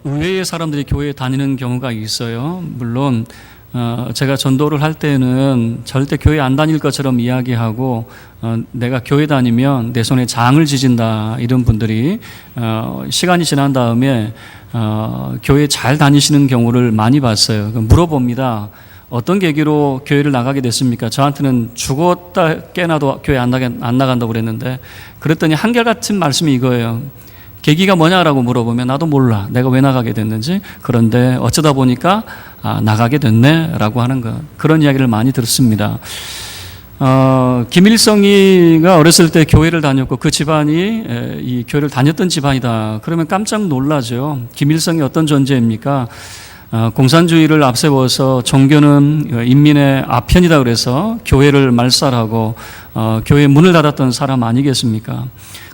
의외의 사람들이 교회에 다니는 경우가 있어요. 물론 제가 전도를 할 때는 절대 교회 안 다닐 것처럼 이야기하고 내가 교회 다니면 내 손에 장을 지진다 이런 분들이 시간이 지난 다음에 교회 잘 다니시는 경우를 많이 봤어요. 물어봅니다. 어떤 계기로 교회를 나가게 됐습니까? 저한테는 죽었다 깨나도 교회 안 나간다고 그랬는데, 그랬더니 한결같은 말씀이 이거예요. 계기가 뭐냐라고 물어보면 나도 몰라. 내가 왜 나가게 됐는지. 그런데 어쩌다 보니까 나가게 됐네 라고 하는 것. 그런 이야기를 많이 들었습니다. 김일성이가 어렸을 때 교회를 다녔고 그 집안이 이 교회를 다녔던 집안이다. 그러면 깜짝 놀라죠. 김일성이 어떤 존재입니까? 공산주의를 앞세워서 종교는 인민의 아편이다 그래서 교회를 말살하고 교회 문을 닫았던 사람 아니겠습니까?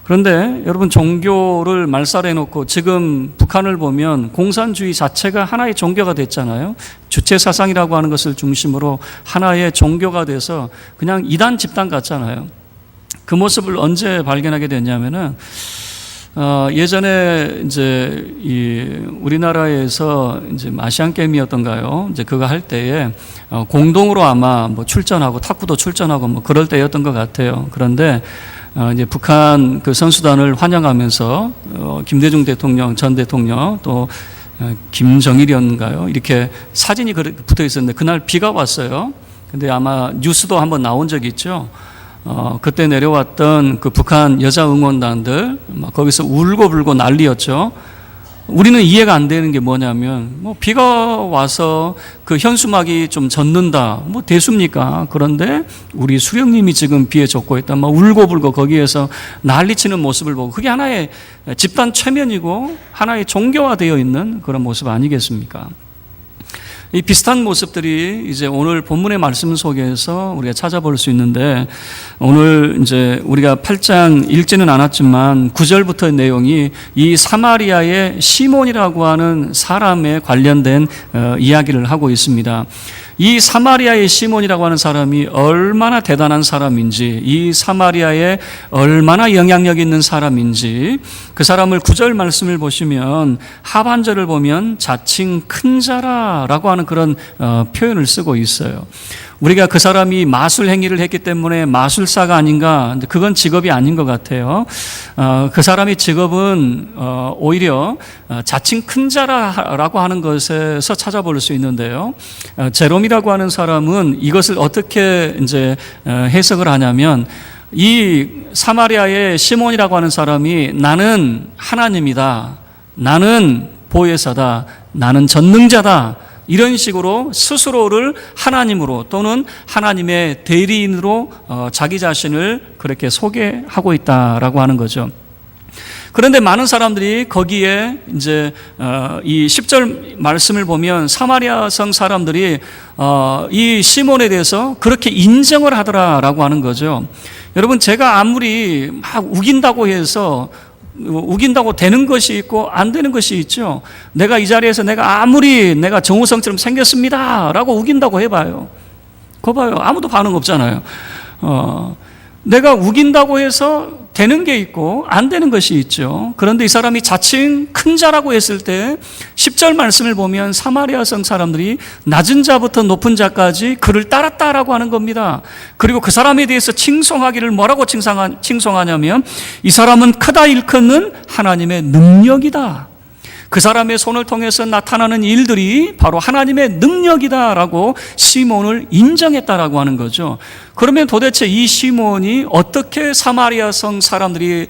그런데 여러분, 종교를 말살해놓고 지금 북한을 보면 공산주의 자체가 하나의 종교가 됐잖아요. 주체사상이라고 하는 것을 중심으로 하나의 종교가 돼서 그냥 이단 집단 같잖아요. 그 모습을 언제 발견하게 됐냐면은 예전에 이제 우리나라에서 이제 아시안 게임이었던가요? 이제 그거 할 때에 공동으로 아마 뭐 출전하고 탁구도 출전하고 뭐 그럴 때였던 것 같아요. 그런데 이제 북한 그 선수단을 환영하면서 김대중 대통령, 전 대통령 또 김정일이었는가요? 이렇게 사진이 붙어 있었는데 그날 비가 왔어요. 근데 아마 뉴스도 한번 나온 적이 있죠. 그때 내려왔던 그 북한 여자 응원단들 거기서 울고불고 난리였죠. 우리는 이해가 안 되는 게 뭐냐면, 비가 와서 그 현수막이 좀 젖는다, 대수입니까? 그런데 우리 수령님이 지금 비에 젖고 있다, 울고불고 거기에서 난리치는 모습을 보고, 그게 하나의 집단 최면이고 하나의 종교화되어 있는 그런 모습 아니겠습니까? 이 비슷한 모습들이 이제 오늘 본문의 말씀 속에서 우리가 찾아볼 수 있는데, 오늘 이제 우리가 8장 읽지는 않았지만 9절부터의 내용이 이 사마리아의 시몬이라고 하는 사람에 관련된 이야기를 하고 있습니다. 이 사마리아의 시몬이라고 하는 사람이 얼마나 대단한 사람인지, 이 사마리아에 얼마나 영향력 있는 사람인지, 그 사람을 9절 말씀을 보시면 하반절을 보면 자칭 큰 자라라고 하는 그런 표현을 쓰고 있어요. 우리가 그 사람이 마술 행위를 했기 때문에 마술사가 아닌가, 근데 그건 직업이 아닌 것 같아요. 그 사람의 직업은 오히려 자칭 큰 자라라고 하는 것에서 찾아볼 수 있는데요. 제롬이라고 하는 사람은 이것을 어떻게 이제 해석을 하냐면, 이 사마리아의 시몬이라고 하는 사람이 나는 하나님이다, 나는 보혜사다, 나는 전능자다, 이런 식으로 스스로를 하나님으로 또는 하나님의 대리인으로 자기 자신을 그렇게 소개하고 있다라고 하는 거죠. 그런데 많은 사람들이 거기에 이제 이 10절 말씀을 보면 사마리아 성 사람들이 이 시몬에 대해서 그렇게 인정을 하더라라고 하는 거죠. 여러분, 제가 아무리 막 우긴다고 해서 우긴다고 되는 것이 있고 안 되는 것이 있죠. 내가 이 자리에서 내가 정우성처럼 생겼습니다 라고 우긴다고 해봐요. 그거 봐요. 아무도 반응 없잖아요. 내가 우긴다고 해서 되는 게 있고 안 되는 것이 있죠. 그런데 이 사람이 자칭 큰 자라고 했을 때 10절 말씀을 보면 사마리아 성 사람들이 낮은 자부터 높은 자까지 그를 따랐다라고 하는 겁니다. 그리고 그 사람에 대해서 칭송하기를 뭐라고 칭송하냐면, 이 사람은 크다 일컫는 하나님의 능력이다. 그 사람의 손을 통해서 나타나는 일들이 바로 하나님의 능력이다라고 시몬을 인정했다라고 하는 거죠. 그러면 도대체 이 시몬이 어떻게 사마리아 성 사람들이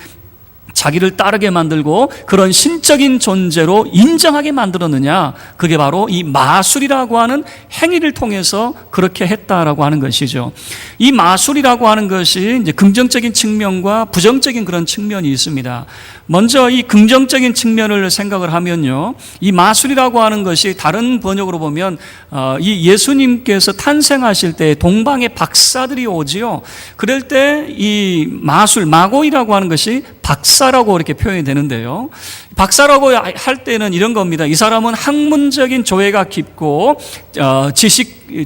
자기를 따르게 만들고 그런 신적인 존재로 인정하게 만들었느냐? 그게 바로 이 마술이라고 하는 행위를 통해서 그렇게 했다라고 하는 것이죠. 이 마술이라고 하는 것이 이제 긍정적인 측면과 부정적인 그런 측면이 있습니다. 먼저 이 긍정적인 측면을 생각을 하면요, 이 마술이라고 하는 것이 다른 번역으로 보면 이 예수님께서 탄생하실 때 동방의 박사들이 오지요. 그럴 때 이 마술, 마고이라고 하는 것이 박사라고 이렇게 표현이 되는데요, 박사라고 할 때는 이런 겁니다. 이 사람은 학문적인 조예가 깊고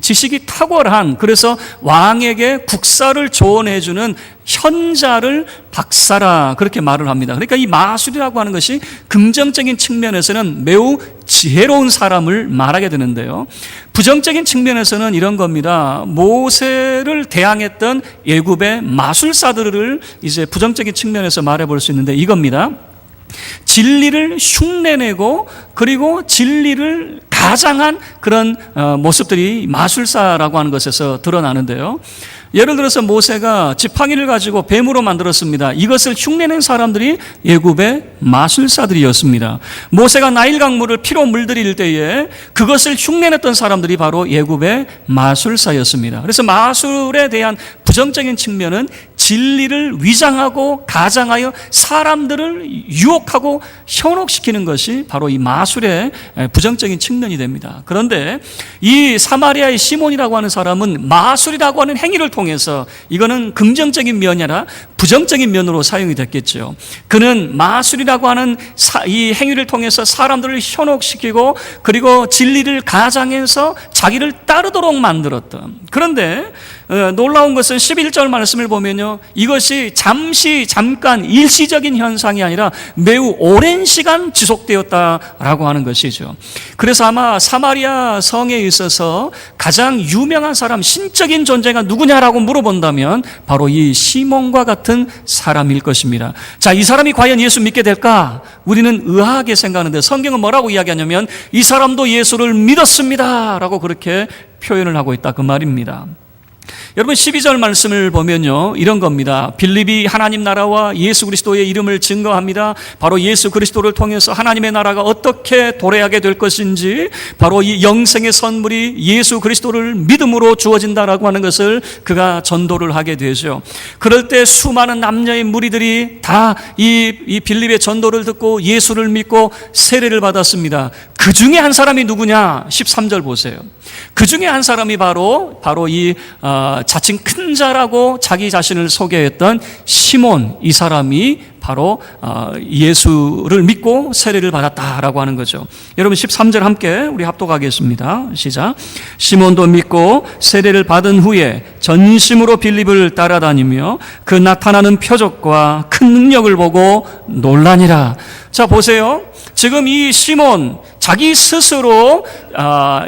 지식이 탁월한, 그래서 왕에게 국사를 조언해주는 현자를 박사라 그렇게 말을 합니다. 그러니까 이 마술이라고 하는 것이 긍정적인 측면에서는 매우 지혜로운 사람을 말하게 되는데요, 부정적인 측면에서는 이런 겁니다. 모세를 대항했던 애굽의 마술사들을 이제 부정적인 측면에서 말해볼 수 있는데 이겁니다. 진리를 흉내내고 그리고 진리를 가장한 그런 모습들이 마술사라고 하는 것에서 드러나는데요, 예를 들어서 모세가 지팡이를 가지고 뱀으로 만들었습니다. 이것을 흉내낸 사람들이 애굽의 마술사들이었습니다. 모세가 나일 강물을 피로 물들일 때에 그것을 흉내냈던 사람들이 바로 애굽의 마술사였습니다. 그래서 마술에 대한 부정적인 측면은 진리를 위장하고 가장하여 사람들을 유혹하고 현혹시키는 것이 바로 이 마술의 부정적인 측면이 됩니다. 그런데 이 사마리아의 시몬이라고 하는 사람은 마술이라고 하는 행위를 통해서, 이거는 긍정적인 면이 아니라 부정적인 면으로 사용이 됐겠죠. 그는 마술이라고 하는 이 행위를 통해서 사람들을 현혹시키고 그리고 진리를 가장해서 자기를 따르도록 만들었던, 그런데 놀라운 것은 11절 말씀을 보면요, 이것이 잠깐 일시적인 현상이 아니라 매우 오랜 시간 지속되었다라고 하는 것이죠. 그래서 아마 사마리아 성에 있어서 가장 유명한 사람, 신적인 존재가 누구냐라고 물어본다면 바로 이 시몬과 같은 사람일 것입니다. 자, 이 사람이 과연 예수 믿게 될까? 우리는 의아하게 생각하는데 성경은 뭐라고 이야기하냐면 이 사람도 예수를 믿었습니다 라고 그렇게 표현을 하고 있다, 그 말입니다. 여러분 12절 말씀을 보면요, 이런 겁니다. 빌립이 하나님 나라와 예수 그리스도의 이름을 증거합니다. 바로 예수 그리스도를 통해서 하나님의 나라가 어떻게 도래하게 될 것인지, 바로 이 영생의 선물이 예수 그리스도를 믿음으로 주어진다라고 하는 것을 그가 전도를 하게 되죠. 그럴 때 수많은 남녀의 무리들이 다 이 빌립의 전도를 듣고 예수를 믿고 세례를 받았습니다. 그 중에 한 사람이 누구냐? 13절 보세요. 그 중에 한 사람이 바로 이 자칭 큰 자라고 자기 자신을 소개했던 시몬, 이 사람이 바로 예수를 믿고 세례를 받았다라고 하는 거죠. 여러분 13절 함께 우리 합독하겠습니다. 시작. 시몬도 믿고 세례를 받은 후에 전심으로 빌립을 따라다니며 그 나타나는 표적과 큰 능력을 보고 놀라니라. 자, 보세요. 지금 이 시몬, 자기 스스로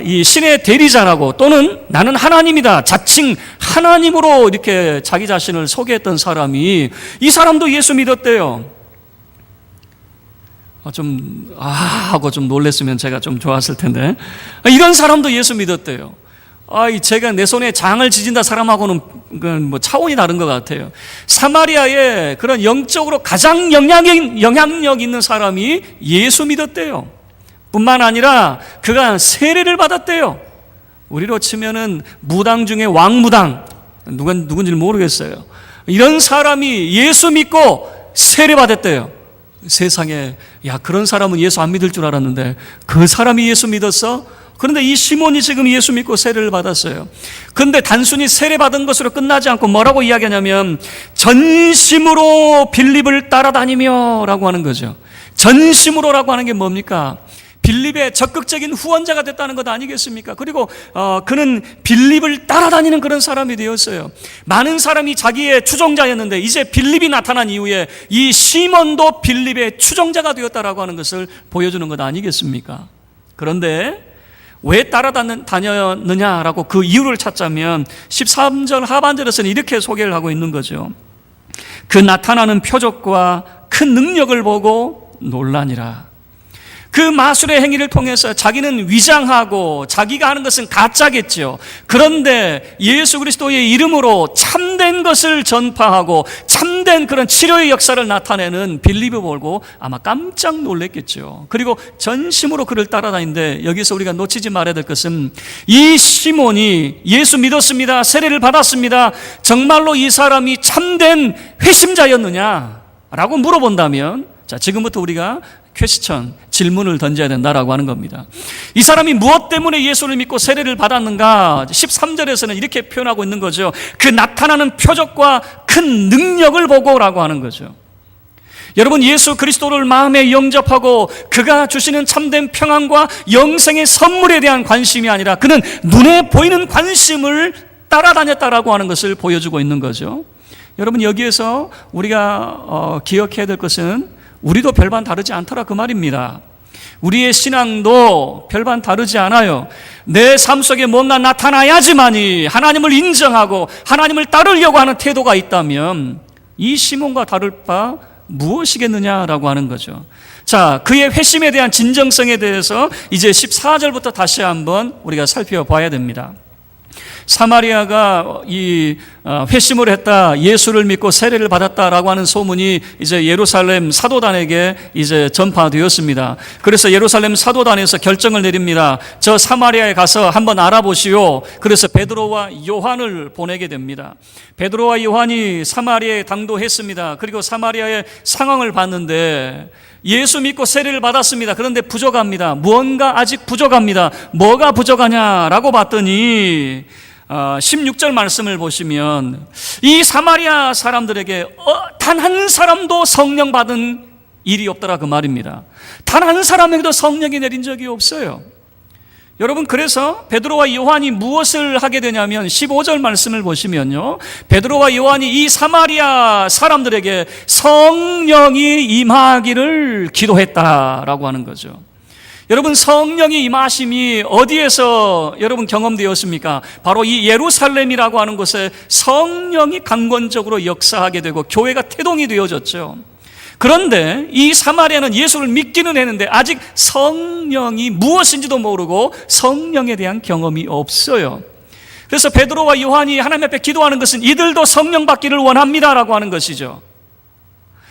이 신의 대리자라고, 또는 나는 하나님이다, 자칭 하나님으로 이렇게 자기 자신을 소개했던 사람이, 이 사람도 예수 믿었대요. 하고 좀 놀랬으면 제가 좀 좋았을 텐데, 이런 사람도 예수 믿었대요. 제가 내 손에 장을 지진다 사람하고는 뭐 차원이 다른 것 같아요. 사마리아에 그런 영적으로 가장 영향력 있는 사람이 예수 믿었대요. 뿐만 아니라 그가 세례를 받았대요. 우리로 치면은 무당 중에 왕무당, 누군지는 모르겠어요. 이런 사람이 예수 믿고 세례 받았대요. 세상에, 그런 사람은 예수 안 믿을 줄 알았는데 그 사람이 예수 믿었어? 그런데 이 시몬이 지금 예수 믿고 세례를 받았어요. 그런데 단순히 세례 받은 것으로 끝나지 않고 뭐라고 이야기하냐면 전심으로 빌립을 따라다니며 라고 하는 거죠. 전심으로라고 하는 게 뭡니까? 빌립의 적극적인 후원자가 됐다는 것 아니겠습니까? 그리고 그는 빌립을 따라다니는 그런 사람이 되었어요. 많은 사람이 자기의 추종자였는데 이제 빌립이 나타난 이후에 이 시몬도 빌립의 추종자가 되었다라고 하는 것을 보여주는 것 아니겠습니까? 그런데 왜 따라다녔느냐라고 그 이유를 찾자면 13절 하반절에서는 이렇게 소개를 하고 있는 거죠. 그 나타나는 표적과 큰 능력을 보고 놀라니라. 그 마술의 행위를 통해서 자기는 위장하고 자기가 하는 것은 가짜겠죠. 그런데 예수 그리스도의 이름으로 참된 것을 전파하고 참된 그런 치료의 역사를 나타내는 빌립을 보고 아마 깜짝 놀랐겠죠. 그리고 전심으로 그를 따라다니는데, 여기서 우리가 놓치지 말아야 될 것은 이 시몬이 예수 믿었습니다, 세례를 받았습니다, 정말로 이 사람이 참된 회심자였느냐라고 물어본다면, 자, 지금부터 우리가 퀘스천, 질문을 던져야 된다라고 하는 겁니다. 이 사람이 무엇 때문에 예수를 믿고 세례를 받았는가? 13절에서는 이렇게 표현하고 있는 거죠. 그 나타나는 표적과 큰 능력을 보고라고 하는 거죠. 여러분, 예수 그리스도를 마음에 영접하고 그가 주시는 참된 평안과 영생의 선물에 대한 관심이 아니라 그는 눈에 보이는 관심을 따라다녔다라고 하는 것을 보여주고 있는 거죠. 여러분, 여기에서 우리가 기억해야 될 것은 우리도 별반 다르지 않더라 그 말입니다. 우리의 신앙도 별반 다르지 않아요. 내 삶 속에 뭔가 나타나야지만이 하나님을 인정하고 하나님을 따르려고 하는 태도가 있다면 이 시몬과 다를 바 무엇이겠느냐라고 하는 거죠. 자, 그의 회심에 대한 진정성에 대해서 이제 14절부터 다시 한번 우리가 살펴봐야 됩니다. 사마리아가 이 회심을 했다, 예수를 믿고 세례를 받았다라고 하는 소문이 이제 예루살렘 사도단에게 이제 전파되었습니다. 그래서 예루살렘 사도단에서 결정을 내립니다. 저 사마리아에 가서 한번 알아보시오. 그래서 베드로와 요한을 보내게 됩니다. 베드로와 요한이 사마리아에 당도했습니다. 그리고 사마리아의 상황을 봤는데 예수 믿고 세례를 받았습니다. 그런데 부족합니다. 무언가 아직 부족합니다. 뭐가 부족하냐라고 봤더니 16절 말씀을 보시면 이 사마리아 사람들에게 단 한 사람도 성령 받은 일이 없더라 그 말입니다. 단 한 사람에게도 성령이 내린 적이 없어요. 여러분, 그래서 베드로와 요한이 무엇을 하게 되냐면 15절 말씀을 보시면요, 베드로와 요한이 이 사마리아 사람들에게 성령이 임하기를 기도했다라고 하는 거죠. 여러분, 성령이 임하심이 어디에서 여러분 경험되었습니까? 바로 이 예루살렘이라고 하는 곳에 성령이 강권적으로 역사하게 되고 교회가 태동이 되어졌죠. 그런데 이 사마리아는 예수를 믿기는 했는데 아직 성령이 무엇인지도 모르고 성령에 대한 경험이 없어요. 그래서 베드로와 요한이 하나님 앞에 기도하는 것은 이들도 성령 받기를 원합니다라고 하는 것이죠.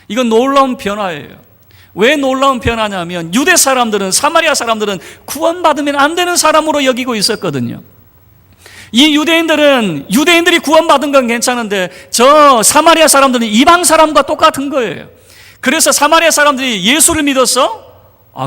이건 놀라운 변화예요. 왜 놀라운 변화냐면 유대 사람들은, 사마리아 사람들은 구원받으면 안 되는 사람으로 여기고 있었거든요. 이 유대인들이 구원받은 건 괜찮은데 저 사마리아 사람들은 이방 사람과 똑같은 거예요. 그래서 사마리아 사람들이 예수를 믿었어?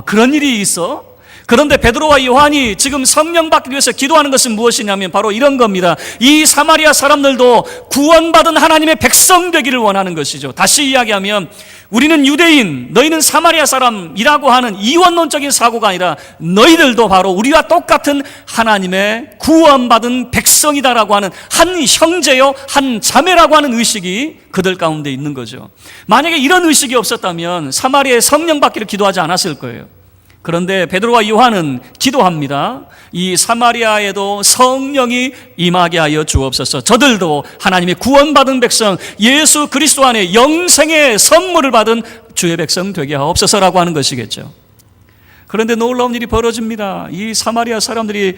그런 일이 있어? 그런데 베드로와 요한이 지금 성령 받기 위해서 기도하는 것은 무엇이냐면 바로 이런 겁니다. 이 사마리아 사람들도 구원받은 하나님의 백성 되기를 원하는 것이죠. 다시 이야기하면 우리는 유대인, 너희는 사마리아 사람이라고 하는 이원론적인 사고가 아니라 너희들도 바로 우리와 똑같은 하나님의 구원받은 백성이다라고 하는 한 형제요, 한 자매라고 하는 의식이 그들 가운데 있는 거죠. 만약에 이런 의식이 없었다면 사마리아에 성령 받기를 기도하지 않았을 거예요. 그런데 베드로와 요한은 기도합니다. 이 사마리아에도 성령이 임하게 하여 주옵소서. 저들도 하나님의 구원받은 백성, 예수 그리스도 안에 영생의 선물을 받은 주의 백성 되게 하옵소서라고 하는 것이겠죠. 그런데 놀라운 일이 벌어집니다. 이 사마리아 사람들이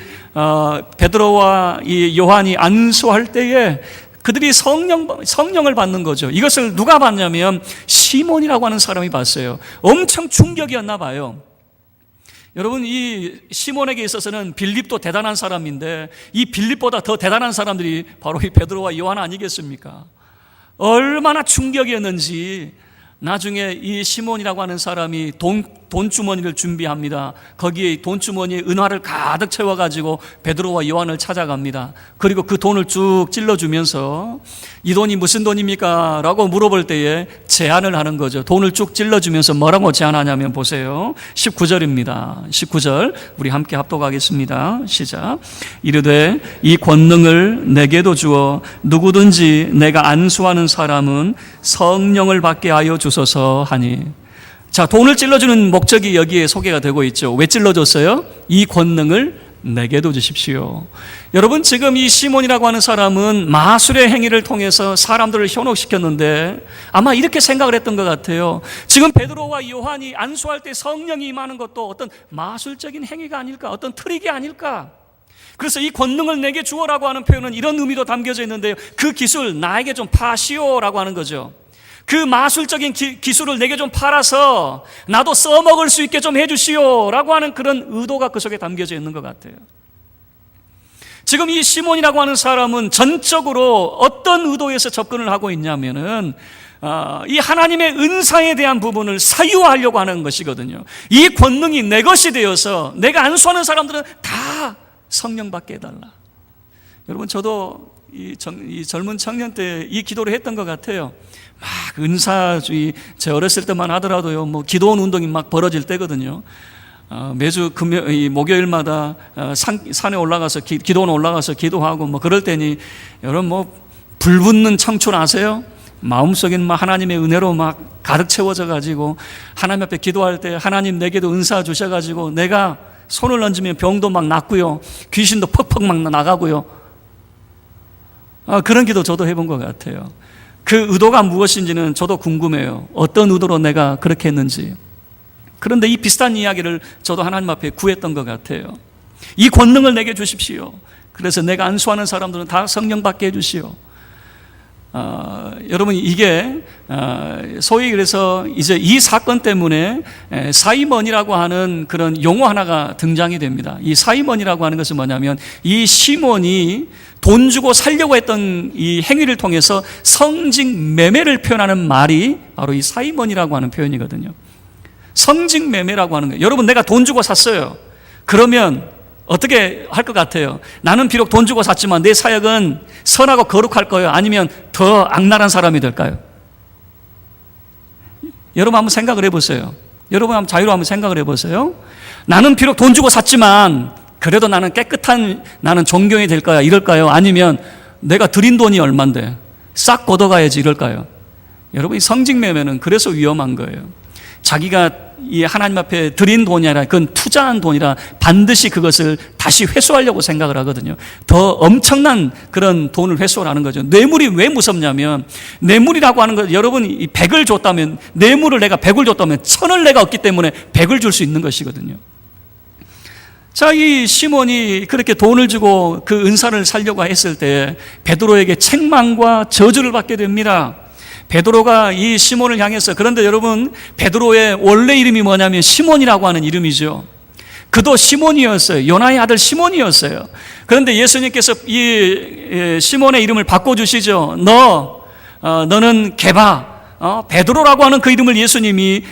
베드로와 이 요한이 안수할 때에 그들이 성령을 받는 거죠. 이것을 누가 봤냐면 시몬이라고 하는 사람이 봤어요. 엄청 충격이었나 봐요. 여러분, 이 시몬에게 있어서는 빌립도 대단한 사람인데 이 빌립보다 더 대단한 사람들이 바로 이 베드로와 요한 아니겠습니까? 얼마나 충격이었는지 나중에 이 시몬이라고 하는 사람이 돈주머니를 준비합니다. 거기에 돈주머니에 은화를 가득 채워가지고 베드로와 요한을 찾아갑니다. 그리고 그 돈을 쭉 찔러주면서 이 돈이 무슨 돈입니까? 라고 물어볼 때에 제안을 하는 거죠. 돈을 쭉 찔러주면서 뭐라고 제안하냐면 보세요. 19절입니다. 19절 우리 함께 합독하겠습니다. 시작. 이르되 이 권능을 내게도 주어 누구든지 내가 안수하는 사람은 성령을 받게 하여 주소서 하니. 자, 돈을 찔러주는 목적이 여기에 소개가 되고 있죠. 왜 찔러줬어요? 이 권능을 내게도 주십시오. 여러분, 지금 이 시몬이라고 하는 사람은 마술의 행위를 통해서 사람들을 현혹시켰는데 아마 이렇게 생각을 했던 것 같아요. 지금 베드로와 요한이 안수할 때 성령이 임하는 것도 어떤 마술적인 행위가 아닐까, 어떤 트릭이 아닐까. 그래서 이 권능을 내게 주어라고 하는 표현은 이런 의미도 담겨져 있는데요. 그 기술 나에게 좀 파시오라고 하는 거죠. 그 마술적인 기술을 내게 좀 팔아서 나도 써먹을 수 있게 좀 해주시오 라고 하는 그런 의도가 그 속에 담겨져 있는 것 같아요. 지금 이 시몬이라고 하는 사람은 전적으로 어떤 의도에서 접근을 하고 있냐면은 이 하나님의 은사에 대한 부분을 사유화하려고 하는 것이거든요. 이 권능이 내 것이 되어서 내가 안수하는 사람들은 다 성령 받게 해달라. 여러분, 저도 이 젊은 청년 때 이 기도를 했던 것 같아요. 막 은사주의, 제 어렸을 때만 하더라도요, 뭐 기도원 운동이 막 벌어질 때거든요. 매주 목요일마다 산에 올라가서 기도원 올라가서 기도하고 뭐 그럴 때니 여러분 뭐 불붙는 청춘 아세요? 마음속에는 막 하나님의 은혜로 막 가득 채워져 가지고 하나님 앞에 기도할 때 하나님 내게도 은사 주셔 가지고 내가 손을 얹으면 병도 막 낫고요, 귀신도 퍽퍽 막 나가고요. 그런 기도 저도 해본 것 같아요. 그 의도가 무엇인지는 저도 궁금해요. 어떤 의도로 내가 그렇게 했는지. 그런데 이 비슷한 이야기를 저도 하나님 앞에 구했던 것 같아요. 이 권능을 내게 주십시오. 그래서 내가 안수하는 사람들은 다 성령 받게 해주시오. 여러분, 이게 소위 그래서 이제 이 사건 때문에 사이먼이라고 하는 그런 용어 하나가 등장이 됩니다. 이 사이먼이라고 하는 것은 뭐냐면 이 시몬이 돈 주고 살려고 했던 이 행위를 통해서 성직 매매를 표현하는 말이 바로 이 사이먼이라고 하는 표현이거든요. 성직 매매라고 하는 거예요. 여러분, 내가 돈 주고 샀어요. 그러면 어떻게 할 것 같아요? 나는 비록 돈 주고 샀지만 내 사역은 선하고 거룩할 거예요? 아니면 더 악랄한 사람이 될까요? 여러분 한번 생각을 해보세요. 여러분 한번 자유로 한번 생각을 해보세요. 나는 비록 돈 주고 샀지만 그래도 나는 깨끗한 나는 존경이 될 거야, 이럴까요? 아니면 내가 드린 돈이 얼만데 싹 걷어가야지, 이럴까요? 여러분, 이 성직매매는 그래서 위험한 거예요. 자기가 이 하나님 앞에 드린 돈이 아니라 그건 투자한 돈이라 반드시 그것을 다시 회수하려고 생각을 하거든요. 더 엄청난 그런 돈을 회수하는 거죠. 뇌물이 왜 무섭냐면, 뇌물이라고 하는 것, 여러분이 100을 줬다면, 뇌물을 내가 100을 줬다면 1000을 내가 얻기 때문에 100을 줄 수 있는 것이거든요. 자, 이 시몬이 그렇게 돈을 주고 그 은사를 살려고 했을 때 베드로에게 책망과 저주를 받게 됩니다. 베드로가 이 시몬을 향해서, 그런데 여러분, 베드로의 원래 이름이 뭐냐면 시몬이라고 하는 이름이죠. 그도 시몬이었어요. 요나의 아들 시몬이었어요. 그런데 예수님께서 이 시몬의 이름을 바꿔주시죠. 너는 게바, 베드로라고 하는 그 이름을 예수님이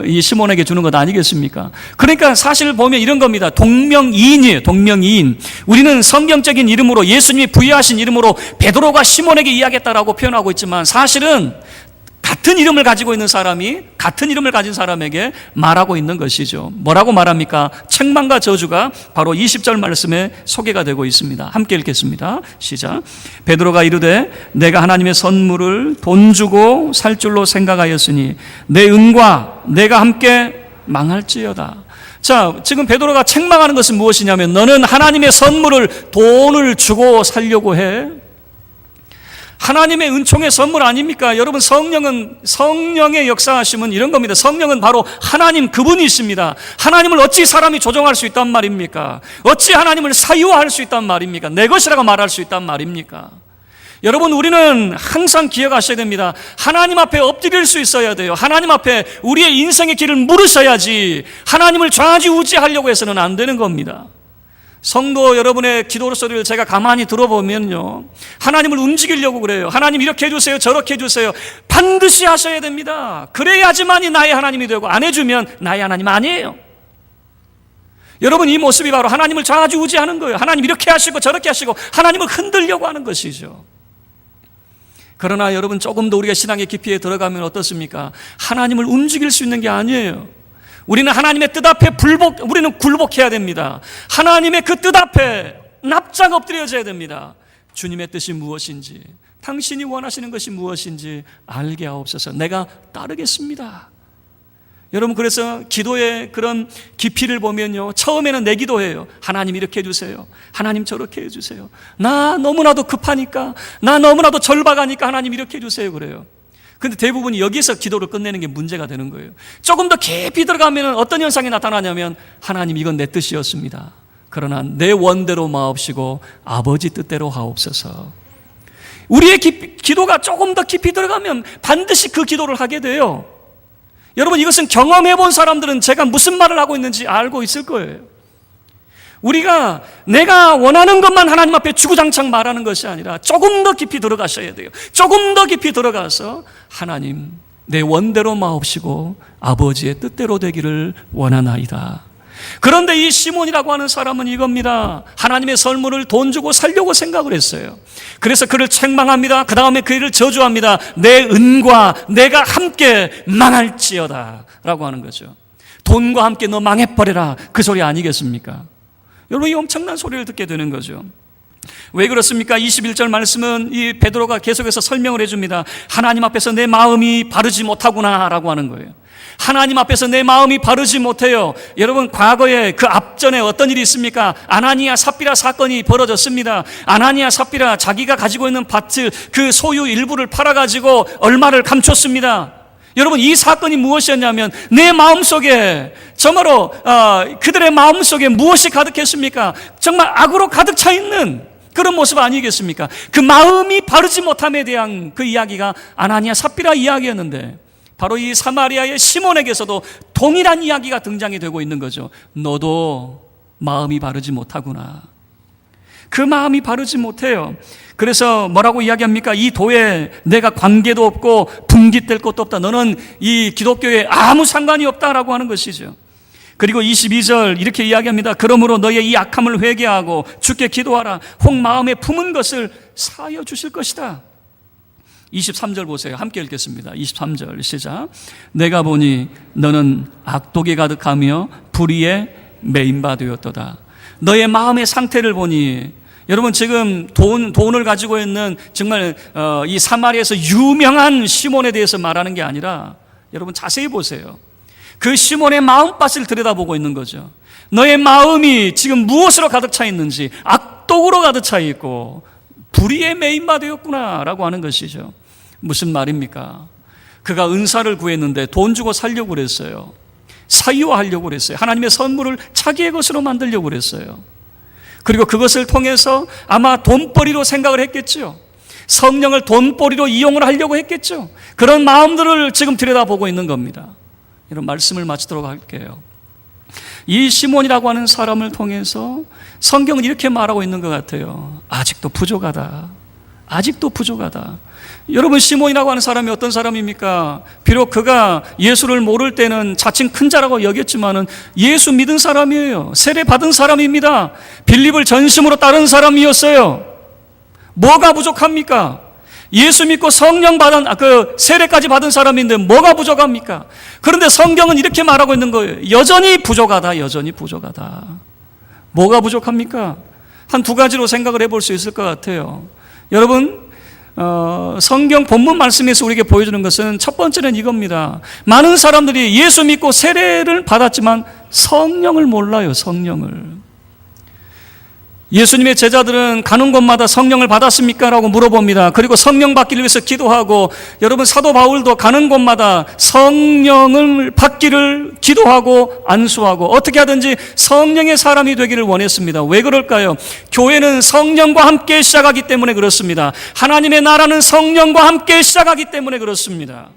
이 시몬에게 주는 것 아니겠습니까? 그러니까 사실 보면 이런 겁니다. 동명이인이에요. 동명이인. 우리는 성경적인 이름으로, 예수님이 부여하신 이름으로 베드로가 시몬에게 이야기했다라고 표현하고 있지만, 사실은 같은 이름을 가지고 있는 사람이 같은 이름을 가진 사람에게 말하고 있는 것이죠. 뭐라고 말합니까? 책망과 저주가 바로 20절 말씀에 소개가 되고 있습니다. 함께 읽겠습니다. 시작. 베드로가 이르되 내가 하나님의 선물을 돈 주고 살 줄로 생각하였으니 내 은과 내가 함께 망할지어다. 자, 지금 베드로가 책망하는 것은 무엇이냐면, 너는 하나님의 선물을 돈을 주고 살려고 해. 하나님의 은총의 선물 아닙니까? 여러분, 성령의 역사하심은 이런 겁니다. 성령은 바로 하나님 그분이십니다. 하나님을 어찌 사람이 조종할 수 있단 말입니까? 어찌 하나님을 사유화할 수 있단 말입니까? 내 것이라고 말할 수 있단 말입니까? 여러분, 우리는 항상 기억하셔야 됩니다. 하나님 앞에 엎드릴 수 있어야 돼요. 하나님 앞에 우리의 인생의 길을 물으셔야지, 하나님을 좌지우지하려고 해서는 안 되는 겁니다. 성도 여러분의 기도 소리를 제가 가만히 들어보면요, 하나님을 움직이려고 그래요. 하나님 이렇게 해주세요, 저렇게 해주세요. 반드시 하셔야 됩니다. 그래야지만이 나의 하나님이 되고, 안 해주면 나의 하나님 아니에요. 여러분, 이 모습이 바로 하나님을 좌지우지하는 거예요. 하나님 이렇게 하시고 저렇게 하시고 하나님을 흔들려고 하는 것이죠. 그러나 여러분, 조금 더 우리가 신앙의 깊이에 들어가면 어떻습니까? 하나님을 움직일 수 있는 게 아니에요. 우리는 하나님의 뜻 앞에 우리는 굴복해야 됩니다. 하나님의 그 뜻 앞에 납작 엎드려져야 됩니다. 주님의 뜻이 무엇인지, 당신이 원하시는 것이 무엇인지 알게 하옵소서. 내가 따르겠습니다. 여러분, 그래서 기도의 그런 깊이를 보면요, 처음에는 내 기도예요. 하나님 이렇게 해주세요, 하나님 저렇게 해주세요. 나 너무나도 급하니까, 나 너무나도 절박하니까 하나님 이렇게 해주세요, 그래요. 근데 대부분이 여기서 기도를 끝내는 게 문제가 되는 거예요. 조금 더 깊이 들어가면 어떤 현상이 나타나냐면, 하나님 이건 내 뜻이었습니다. 그러나 내 원대로 마옵시고 아버지 뜻대로 하옵소서. 우리의 기도가 조금 더 깊이 들어가면 반드시 그 기도를 하게 돼요. 여러분, 이것은 경험해 본 사람들은 제가 무슨 말을 하고 있는지 알고 있을 거예요. 우리가 내가 원하는 것만 하나님 앞에 주구장창 말하는 것이 아니라 조금 더 깊이 들어가셔야 돼요. 조금 더 깊이 들어가서 하나님 내 원대로 마옵시고 아버지의 뜻대로 되기를 원하나이다. 그런데 이 시몬이라고 하는 사람은 이겁니다. 하나님의 선물을 돈 주고 살려고 생각을 했어요. 그래서 그를 책망합니다. 그 다음에 그를 저주합니다. 내 은과 내가 함께 망할지어다 라고 하는 거죠. 돈과 함께 너 망해버려라, 그 소리 아니겠습니까? 여러분, 이 엄청난 소리를 듣게 되는 거죠. 왜 그렇습니까? 21절 말씀은 이 베드로가 계속해서 설명을 해줍니다. 하나님 앞에서 내 마음이 바르지 못하구나 라고 하는 거예요. 하나님 앞에서 내 마음이 바르지 못해요. 여러분, 과거에 그 앞전에 어떤 일이 있습니까? 아나니아 삽비라 사건이 벌어졌습니다. 아나니아 삽비라 자기가 가지고 있는 밭을 그 소유 일부를 팔아가지고 얼마를 감췄습니다. 여러분, 이 사건이 무엇이었냐면 내 마음속에 정말로 그들의 마음속에 무엇이 가득했습니까? 정말 악으로 가득 차 있는 그런 모습 아니겠습니까? 그 마음이 바르지 못함에 대한 그 이야기가 아나니아 삽비라 이야기였는데, 바로 이 사마리아의 시몬에게서도 동일한 이야기가 등장이 되고 있는 거죠. 너도 마음이 바르지 못하구나. 그 마음이 바르지 못해요. 그래서 뭐라고 이야기합니까? 이 도에 내가 관계도 없고 분깃될 것도 없다. 너는 이 기독교에 아무 상관이 없다라고 하는 것이죠. 그리고 22절 이렇게 이야기합니다. 그러므로 너의 이 악함을 회개하고 주께 기도하라. 혹 마음에 품은 것을 사하여 주실 것이다. 23절 보세요. 함께 읽겠습니다. 23절 시작. 내가 보니 너는 악독이 가득하며 불의에 매인 바 되었도다. 너의 마음의 상태를 보니, 여러분 지금 돈을 가지고 있는 정말 이 사마리아에서 유명한 시몬에 대해서 말하는 게 아니라, 여러분 자세히 보세요. 그 시몬의 마음밭을 들여다보고 있는 거죠. 너의 마음이 지금 무엇으로 가득 차 있는지, 악독으로 가득 차 있고 불의에 매인 바 되었구나 라고 하는 것이죠. 무슨 말입니까? 그가 은사를 구했는데 돈 주고 살려고 그랬어요. 사유화하려고 그랬어요. 하나님의 선물을 자기의 것으로 만들려고 그랬어요. 그리고 그것을 통해서 아마 돈벌이로 생각을 했겠죠. 성령을 돈벌이로 이용을 하려고 했겠죠. 그런 마음들을 지금 들여다보고 있는 겁니다. 이런 말씀을 마치도록 할게요. 이 시몬이라고 하는 사람을 통해서 성경은 이렇게 말하고 있는 것 같아요. 아직도 부족하다. 아직도 부족하다. 여러분, 시몬이라고 하는 사람이 어떤 사람입니까? 비록 그가 예수를 모를 때는 자칭 큰 자라고 여겼지만은 예수 믿은 사람이에요. 세례 받은 사람입니다. 빌립을 전심으로 따른 사람이었어요. 뭐가 부족합니까? 예수 믿고 성령 받은 세례까지 받은 사람인데 뭐가 부족합니까? 그런데 성경은 이렇게 말하고 있는 거예요. 여전히 부족하다. 여전히 부족하다. 뭐가 부족합니까? 한 두 가지로 생각을 해볼 수 있을 것 같아요. 여러분, 성경 본문 말씀에서 우리에게 보여주는 것은 첫 번째는 이겁니다. 많은 사람들이 예수 믿고 세례를 받았지만 성령을 몰라요. 성령을. 예수님의 제자들은 가는 곳마다 성령을 받았습니까? 라고 물어봅니다. 그리고 성령 받기를 위해서 기도하고, 여러분 사도 바울도 가는 곳마다 성령을 받기를 기도하고 안수하고 어떻게 하든지 성령의 사람이 되기를 원했습니다. 왜 그럴까요? 교회는 성령과 함께 시작하기 때문에 그렇습니다. 하나님의 나라는 성령과 함께 시작하기 때문에 그렇습니다.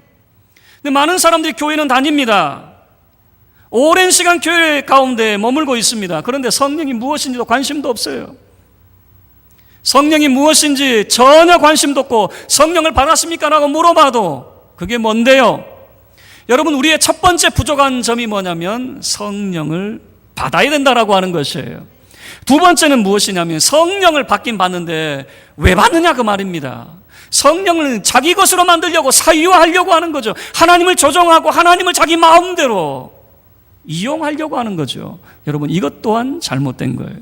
근데 많은 사람들이 교회는 다닙니다. 오랜 시간 교회 가운데 머물고 있습니다. 그런데 성령이 무엇인지도 관심도 없어요. 성령이 무엇인지 전혀 관심도 없고, 성령을 받았습니까? 라고 물어봐도 그게 뭔데요? 여러분, 우리의 첫 번째 부족한 점이 뭐냐면 성령을 받아야 된다라고 하는 것이에요. 두 번째는 무엇이냐면 성령을 받긴 받는데 왜 받느냐 그 말입니다. 성령을 자기 것으로 만들려고 사유화하려고 하는 거죠. 하나님을 조종하고 하나님을 자기 마음대로 이용하려고 하는 거죠. 여러분, 이것 또한 잘못된 거예요.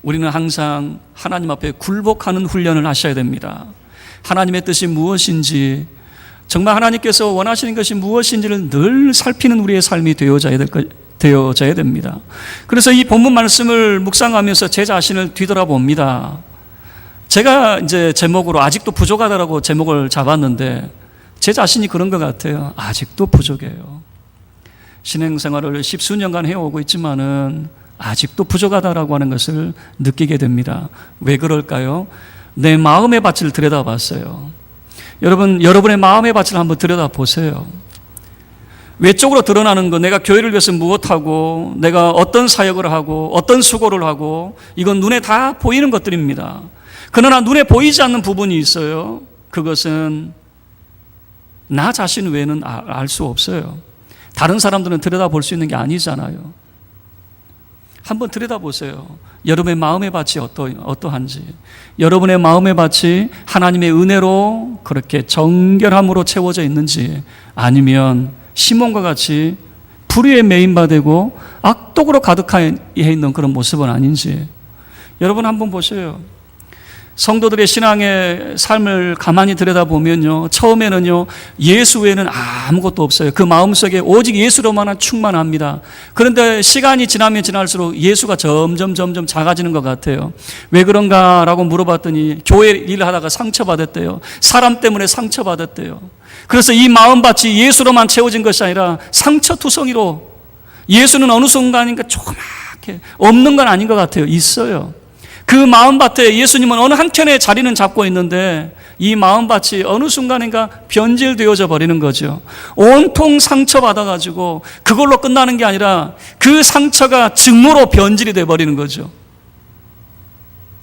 우리는 항상 하나님 앞에 굴복하는 훈련을 하셔야 됩니다. 하나님의 뜻이 무엇인지, 정말 하나님께서 원하시는 것이 무엇인지를 늘 살피는 우리의 삶이 되어져야 됩니다. 그래서 이 본문 말씀을 묵상하면서 제 자신을 뒤돌아봅니다. 제가 이제 제목으로 아직도 부족하다라고 제목을 잡았는데 제 자신이 그런 것 같아요. 아직도 부족해요. 신앙생활을 십수년간 해오고 있지만은 아직도 부족하다라고 하는 것을 느끼게 됩니다. 왜 그럴까요? 내 마음의 밭을 들여다봤어요. 여러분의 마음의 밭을 한번 들여다보세요. 외적으로 드러나는 거, 내가 교회를 위해서 무엇하고, 내가 어떤 사역을 하고, 어떤 수고를 하고, 이건 눈에 다 보이는 것들입니다. 그러나 눈에 보이지 않는 부분이 있어요. 그것은 나 자신 외에는 알 수 없어요. 다른 사람들은 들여다볼 수 있는 게 아니잖아요. 한번 들여다보세요. 여러분의 마음의 밭이 어떠한지. 여러분의 마음의 밭이 하나님의 은혜로 그렇게 정결함으로 채워져 있는지, 아니면 시몬과 같이 불의에 매인 바 되고 악독으로 가득해 있는 그런 모습은 아닌지. 여러분 한번 보세요. 성도들의 신앙의 삶을 가만히 들여다보면요, 처음에는요, 예수 외에는 아무것도 없어요. 그 마음속에 오직 예수로만 충만합니다. 그런데 시간이 지나면 지날수록 예수가 점점 작아지는 것 같아요. 왜 그런가라고 물어봤더니 교회 일을 하다가 상처받았대요. 사람 때문에 상처받았대요. 그래서 이 마음밭이 예수로만 채워진 것이 아니라 상처투성이로, 예수는 어느 순간인가 조그맣게 없는 건 아닌 것 같아요. 있어요. 그 마음밭에 예수님은 어느 한켠에 자리는 잡고 있는데 이 마음밭이 어느 순간인가 변질되어져 버리는 거죠. 온통 상처받아가지고 그걸로 끝나는 게 아니라 그 상처가 증오로 변질이 되어버리는 거죠.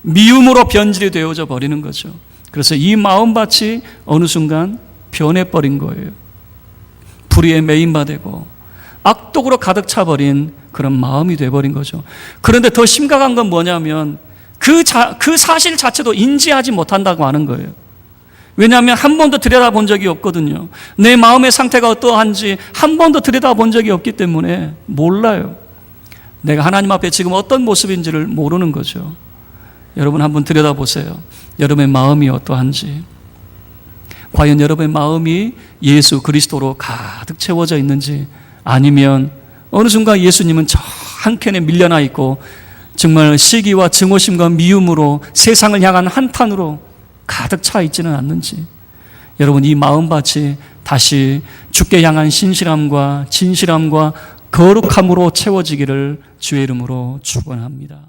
미움으로 변질이 되어져 버리는 거죠. 그래서 이 마음밭이 어느 순간 변해버린 거예요. 불의에 매인바되고 악독으로 가득 차버린 그런 마음이 되어버린 거죠. 그런데 더 심각한 건 뭐냐면 그 사실 자체도 인지하지 못한다고 하는 거예요. 왜냐하면 한 번도 들여다본 적이 없거든요. 내 마음의 상태가 어떠한지 한 번도 들여다본 적이 없기 때문에 몰라요. 내가 하나님 앞에 지금 어떤 모습인지를 모르는 거죠. 여러분 한번 들여다보세요. 여러분의 마음이 어떠한지. 과연 여러분의 마음이 예수 그리스도로 가득 채워져 있는지, 아니면 어느 순간 예수님은 저 한켠에 밀려나 있고 정말 시기와 증오심과 미움으로 세상을 향한 한탄으로 가득 차 있지는 않는지. 여러분, 이 마음밭이 다시 주께 향한 신실함과 진실함과 거룩함으로 채워지기를 주의 이름으로 축원합니다.